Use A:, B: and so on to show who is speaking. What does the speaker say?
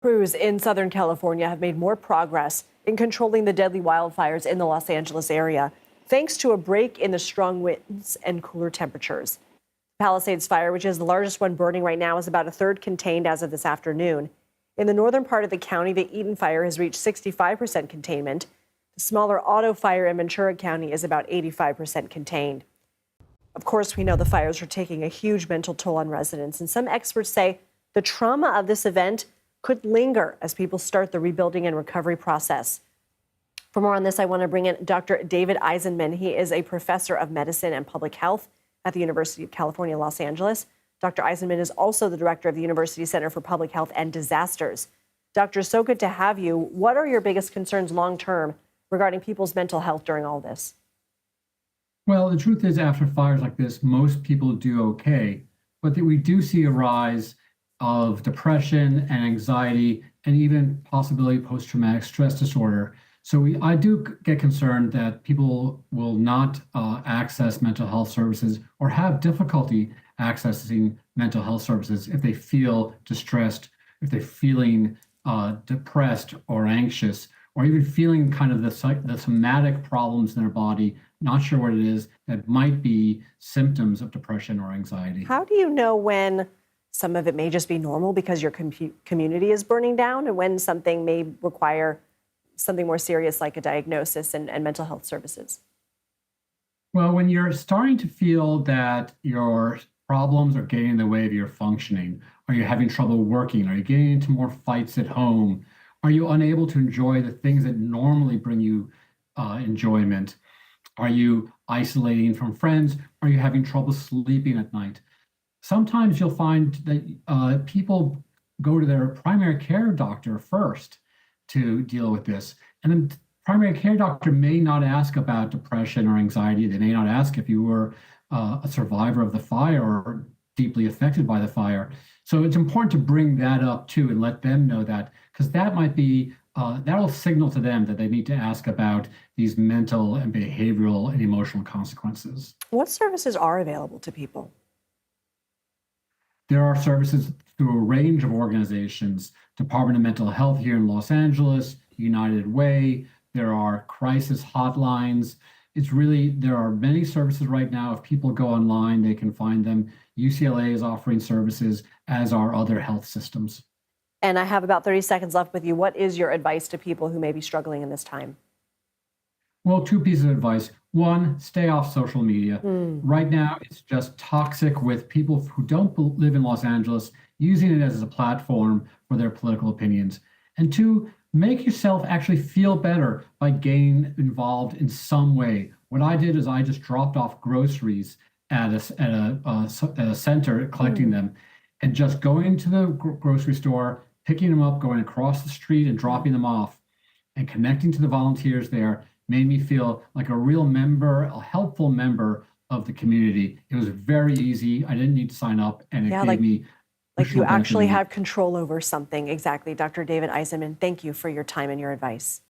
A: Crews in Southern California have made more progress in controlling the deadly wildfires in the Los Angeles area, thanks to a break in the strong winds and cooler temperatures. Palisades Fire, which is the largest one burning right now, is about a third contained as of this afternoon. In the northern part of the county, the Eaton Fire has reached 65% containment. The smaller Auto Fire in Ventura County is about 85% contained. Of course, we know the fires are taking a huge mental toll on residents, and some experts say the trauma of this event could linger as people start the rebuilding and recovery process. For more on this, I want to bring in Dr. David Eisenman. He is a professor of medicine and public health at the University of California, Los Angeles. Dr. Eisenman is also the director of the University Center for Public Health and Disasters. Doctor, so good to have you. What are your biggest concerns long term regarding people's mental health during all this?
B: Well, the truth is, after fires like this, most people do okay, but we do see a rise of depression and anxiety and even possibility post-traumatic stress disorder. So I do get concerned that people will not access mental health services or have difficulty accessing mental health services if they feel distressed, if they're feeling depressed or anxious, or even feeling kind of the somatic problems in their body, not sure what it is, that might be symptoms of depression or anxiety.
A: How do you know when some of it may just be normal because your community is burning down, and when something may require something more serious like a diagnosis and mental health services?
B: Well, when you're starting to feel that your problems are getting in the way of your functioning, are you having trouble working? Are you getting into more fights at home? Are you unable to enjoy the things that normally bring you enjoyment? Are you isolating from friends? Are you having trouble sleeping at night? Sometimes you'll find that people go to their primary care doctor first to deal with this. And then primary care doctor may not ask about depression or anxiety. They may not ask if you were a survivor of the fire or deeply affected by the fire. So it's important to bring that up too and let them know that, because that might be, that'll signal to them that they need to ask about these mental and behavioral and emotional consequences.
A: What services are available to people?
B: There are services through a range of organizations, Department of Mental Health here in Los Angeles, United Way. There are crisis hotlines. There are many services right now. If people go online, they can find them. UCLA is offering services, as are other health systems.
A: And I have about 30 seconds left with you. What is your advice to people who may be struggling in this time?
B: Well, two pieces of advice. One, stay off social media. Right now, it's just toxic with people who don't live in Los Angeles using it as a platform for their political opinions. And two, make yourself actually feel better by getting involved in some way. What I did is I just dropped off groceries at a center, collecting them, and just going to the grocery store, picking them up, going across the street and dropping them off, and connecting to the volunteers there made me feel like a real member, a helpful member of the community. It was very easy. I didn't need to sign up, and it gave me
A: like you actually have control over something. Exactly. Dr. David Eisenman, thank you for your time and your advice.